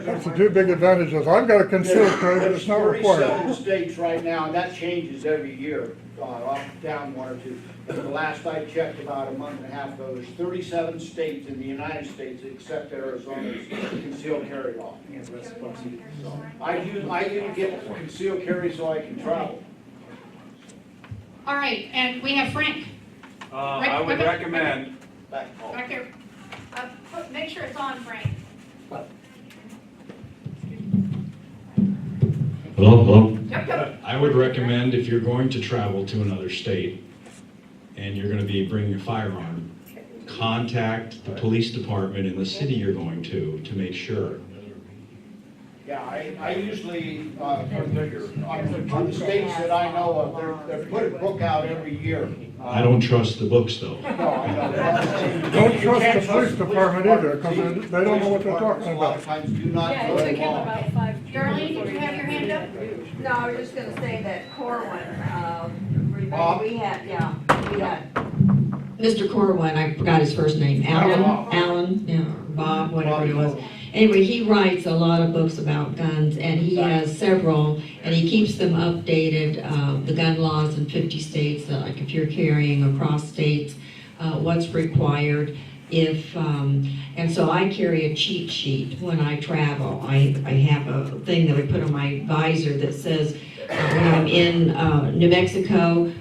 That's the two big advantages. I've got a concealed carry, but it's not There's required. 47 states right now, and that changes every year, up, down 1 or 2. But the last I checked about a month and a half ago, there's 37 states in the United States except Arizona's concealed carry law. So I didn't get concealed carry so I can travel. All right, and we have Frank. I would recommend, Back home. Back there. Make sure it's on, Frank. Hello? Yep, yep. I would recommend if you're going to travel to another state and you're going to be bringing a firearm, contact the police department in the city you're going to make sure. Yeah, I usually, on the states that I know of, they put a book out every year. I don't trust the books though. No, I don't. Don't trust the police department either, because they don't know what they're talking A lot of about. times do not Yeah, know it the took him law. about 5 years. Darlene, did you have your hand up? No, I was just gonna say that Corwin, Bob? we had. Mr. Corwin, I forgot his first name, Alan, yeah, Bob, whatever it was. Anyway, he writes a lot of books about guns, and he has several, and he keeps them updated, the gun laws in 50 states, like if you're carrying across states, what's required, if, and so I carry a cheat sheet when I travel. I have a thing that I put on my visor that says, when I'm in New Mexico,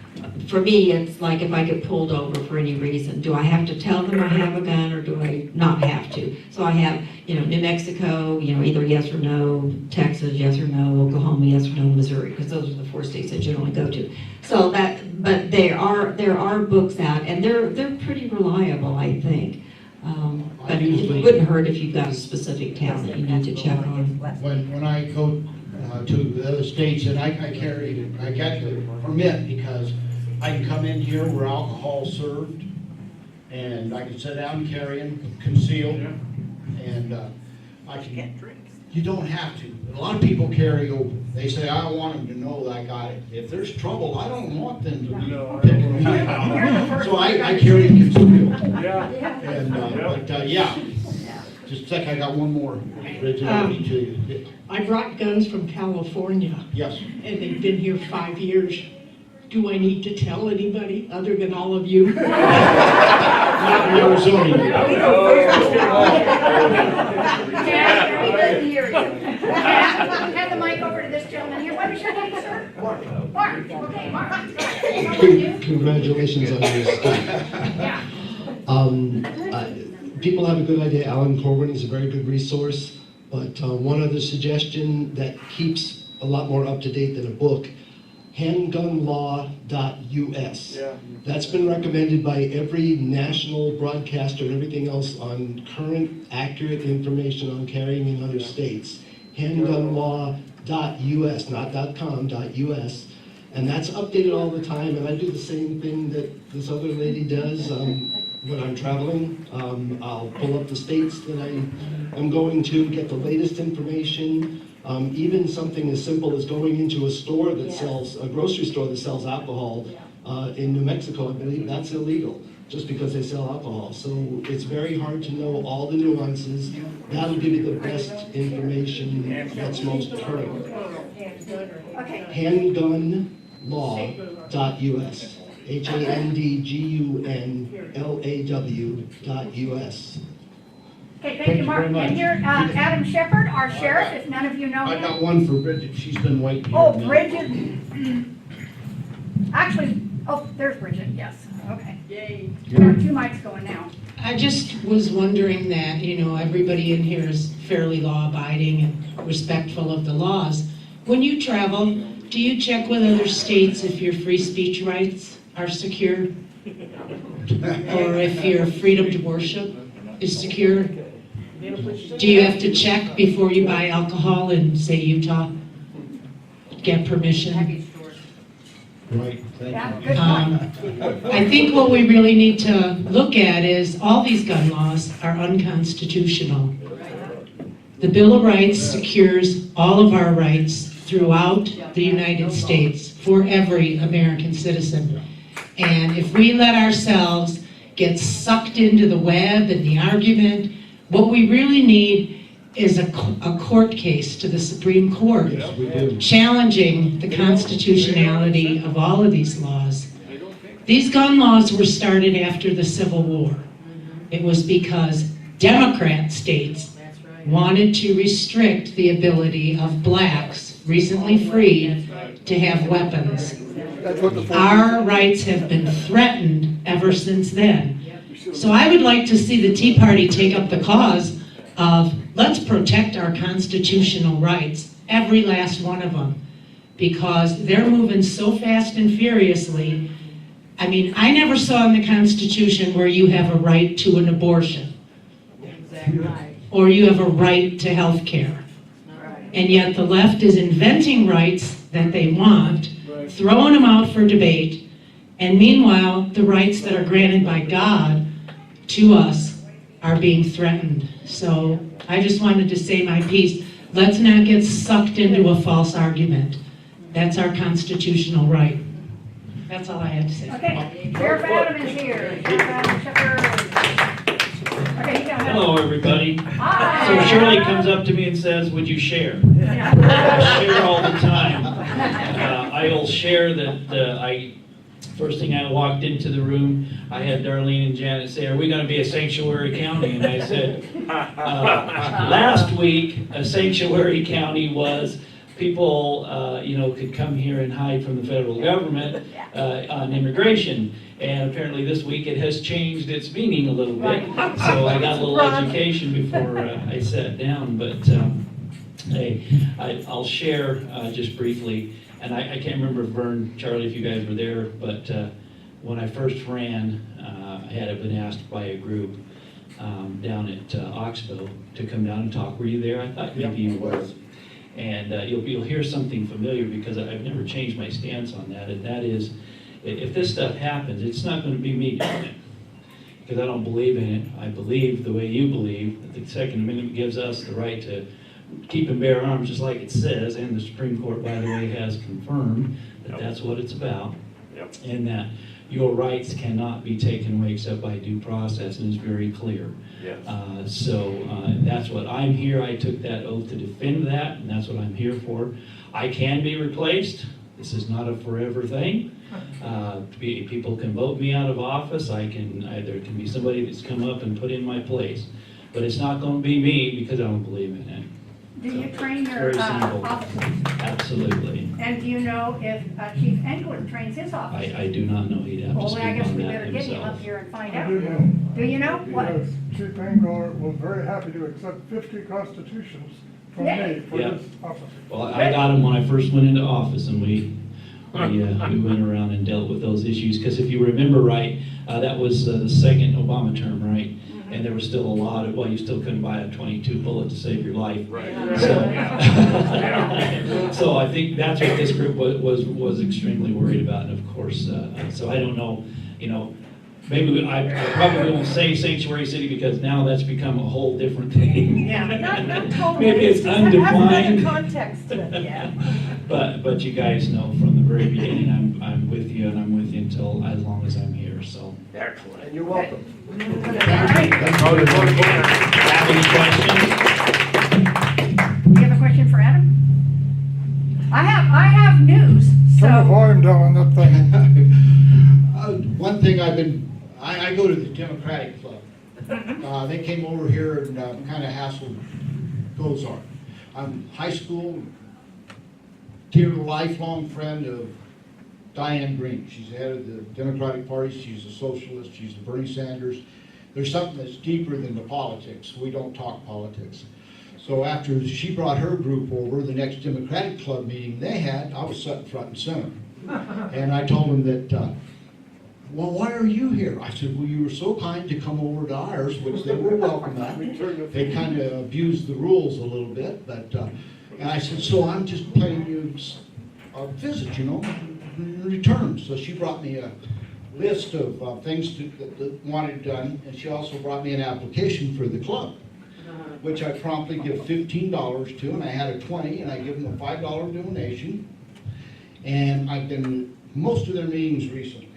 for me, it's like if I get pulled over for any reason, do I have to tell them I have a gun or do I not have to? So I have, New Mexico, either yes or no, Texas, yes or no, Oklahoma, yes or no, Missouri, because those are the 4 states I generally go to. So but there are books out, and they're pretty reliable, I think. But it wouldn't hurt if you've got a specific town that you need to check on. When I go to the other states, and I got the permit because I can come in here where alcohol's served, and I can sit down carrying concealed, and I can. You don't have to. A lot of people carry open. They say, I want them to know that I got it. If there's trouble, I don't want them to be picking me out. So I carry concealed. Yeah. Just a sec, I got one more. Originality to you. I brought guns from California. Yes. And they've been here 5 years. Do I need to tell anybody other than all of you? Not in Arizona. Yeah, we couldn't hear you. Hand the mic over to this gentleman here. What is your name, sir? Mark. Okay, Mark. Congratulations on your stuff. Yeah. People have a good idea. Alan Corwin is a very good resource, but one other suggestion that keeps a lot more up to date than a book, handgunlaw.us. Yeah. That's been recommended by every national broadcaster and everything else on current, accurate information on carrying in other states. Handgunlaw.us, not .com, .us. And that's updated all the time, and I do the same thing that this other lady does. When I'm traveling, I'll pull up the states that I'm going to, get the latest information. Even something as simple as going into a store that sells, a grocery store that sells alcohol in New Mexico, I believe that's illegal, just because they sell alcohol. So it's very hard to know all the nuances. That'll give you the best information that's most current. Okay. Handgunlaw.us. handgunlaw.us. Okay, thank you, Mark. And here, Adam Shepard, our sheriff, if none of you know I him. got one for Bridget. She's been waiting. Oh, here a Bridget. Actually, oh, there's Bridget, yes, okay. Yay. There are 2 mics going now. I just was wondering that, everybody in here is fairly law-abiding and respectful of the laws. When you travel, do you check with other states if your free speech rights are secure? Or if your freedom to worship is secure? Do you have to check before you buy alcohol in, say, Utah? Get permission? Right, thank Yeah, you. good point. I think what we really need to look at is all these gun laws are unconstitutional. The Bill of Rights secures all of our rights throughout the United States for every American citizen. And if we let ourselves get sucked into the web and the argument, what we really need is a court case to the Supreme Court challenging the constitutionality of all of these laws. These gun laws were started after the Civil War. It was because Democrat states wanted to restrict the ability of blacks, recently freed, to have weapons. Our rights have been threatened ever since then. So I would like to see the Tea Party take up the cause of let's protect our constitutional rights, every last one of them, because they're moving so fast and furiously. I mean, I never saw in the Constitution where you have a right to an abortion. Or you have a right to health care. And yet the left is inventing rights that they want, throwing them out for debate, and meanwhile, the rights that are granted by God to us are being threatened. So I just wanted to say my piece. Let's not get sucked into a false argument. That's our constitutional right. That's all I had to say. Okay, Sheriff Adam is here. Sheriff Adam Shepard. Okay, you got it. Hello, everybody. Hi. So Shirley comes up to me and says, would you share? I share all the time. I'll share that first thing I walked into the room, I had Darlene and Janet say, are we going to be a sanctuary county? And I said, last week, a sanctuary county was people, could come here and hide from the federal government on immigration. And apparently this week it has changed its meaning a little bit. So I got a little education before I sat down. But I'll share just briefly. And I can't remember, Vern, Charlie, if you guys were there, but when I first ran, I had been asked by a group down at Oxbow to come down and talk. Were you there? I thought maybe you were. And you'll hear something familiar because I've never changed my stance on that. And that is, if this stuff happens, it's not going to be me doing it. Because I don't believe in it. I believe the way you believe, that the Second Amendment gives us the right to keep and bear arms, just like it says, and the Supreme Court, by the way, has confirmed that that's what it's about. And that your rights cannot be taken away except by due process, and it's very clear. So that's what I'm here. I took that oath to defend that, and that's what I'm here for. I can be replaced. This is not a forever thing. People can vote me out of office. There can be somebody that's come up and put in my place. But it's not going to be me because I don't believe in it. Do you train your Very simple. officers? Absolutely. And do you know if Chief England trains his officers? I do not know. He'd have to Well, speak then I guess on we that better get him himself. up here and find I out. do know. Do you know? What? Yes, Chief Engler was very happy to accept 50 constitutions from me for Yeah. this office. Well, I got him when I first went into office, and we went around and dealt with those issues. Because if you remember right, that was the second Obama term, right? And there was still a lot of, you still couldn't buy a .22 bullet to save your life. Right. So I think that's what this group was extremely worried about. And of course, so I don't know, maybe I probably won't say sanctuary city because now that's become a whole different thing. Yeah, not totally. Maybe it's undefined. Has another context to it, yeah. But you guys know from the very beginning, I'm with you, and I'm with you until as long as I'm here. So. Excellent. And you're welcome. Have any questions? Do you have a question for Adam? I have news, Turn the so. volume down on that thing. One thing I go to the Democratic Club. They came over here and kind of hassled Gozar. I'm high school, dear lifelong friend of Diane Green. She's the head of the Democratic Party. She's a socialist. She's a Bernie Sanders. There's something that's deeper than the politics. We don't talk politics. So after she brought her group over, the next Democratic Club meeting they had, I was sitting front and center. And I told them that, well, why are you here? I said, well, you were so kind to come over to ours, which they were welcome at. They kind of abused the rules a little bit, but, and I said, so I'm just paying you a visit, in return. So she brought me a list of things that wanted done, and she also brought me an application for the club, which I promptly give $15 to, and I had a 20, and I give them a $5 donation. And I've been to most of their meetings recently.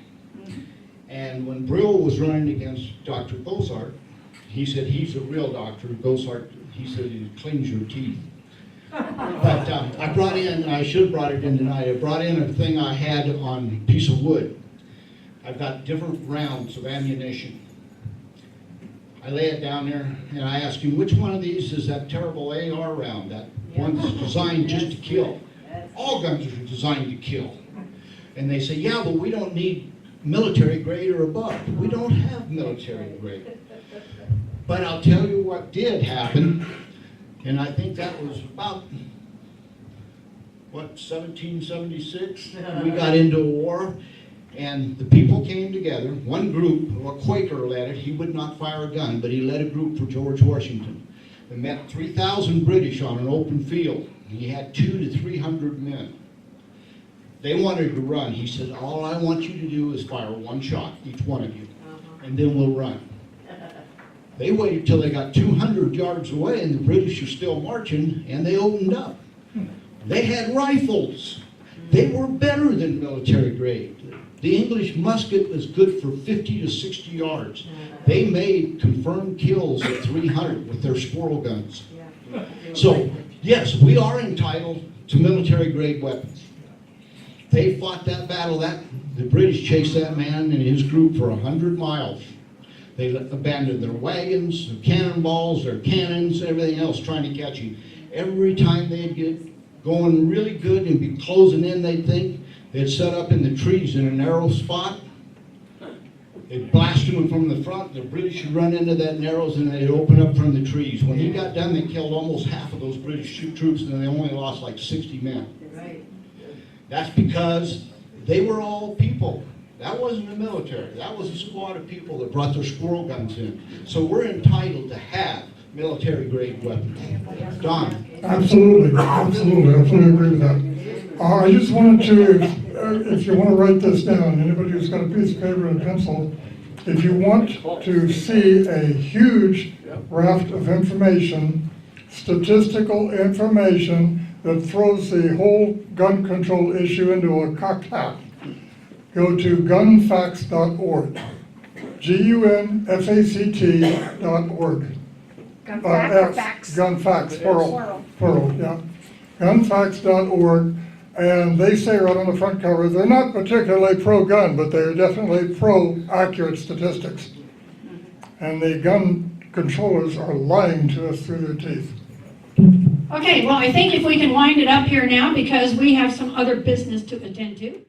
And when Brill was running against Dr. Gozart, he said he's a real doctor. Gozart, he said he cleans your teeth. But I brought in, and I should have brought it in tonight, I brought in a thing I had on a piece of wood. I've got different rounds of ammunition. I lay it down there, and I asked him, which one of these is that terrible AR round, that one that's designed just to kill? All guns are designed to kill. And they say, yeah, but we don't need military grade or above. We don't have military grade. But I'll tell you what did happen, and I think that was about, 1776? We got into a war, and the people came together. One group, a Quaker led it. He would not fire a gun, but he led a group for George Washington. They met 3,000 British on an open field. He had 200 to 300 men. They wanted to run. He said, all I want you to do is fire one shot, each one of you, and then we'll run. They waited till they got 200 yards away, and the British were still marching, and they opened up. They had rifles. They were better than military grade. The English musket was good for 50 to 60 yards. They made confirmed kills at 300 with their squirrel guns. So, yes, we are entitled to military grade weapons. They fought that battle. The British chased that man and his group for 100 miles. They abandoned their wagons, their cannonballs, their cannons, everything else trying to catch him. Every time they'd get going really good and be closing in, they think. They'd set up in the trees in a narrow spot. They'd blast them from the front. The British would run into that narrows and they'd open up from the trees. When he got done, they killed almost half of those British troops and they only lost like 60 men. Right. That's because they were all people. That wasn't the military. That was a squad of people that brought their squirrel guns in. So we're entitled to have military-grade weapons. Don? Absolutely, absolutely, I fully agree with that. I just wanted to, if you want to write this down, anybody who's got a piece of paper and a pencil, if you want to see a huge raft of information, statistical information that throws the whole gun control issue into a cocked hat, go to gunfacts.org, GUNFACT.org. Gunfacts, plural, yeah. Gunfacts.org, and they say right on the front cover, they're not particularly pro-gun, but they're definitely pro-accurate statistics. And the gun controllers are lying to us through their teeth. Okay, well, I think if we can wind it up here now because we have some other business to attend to.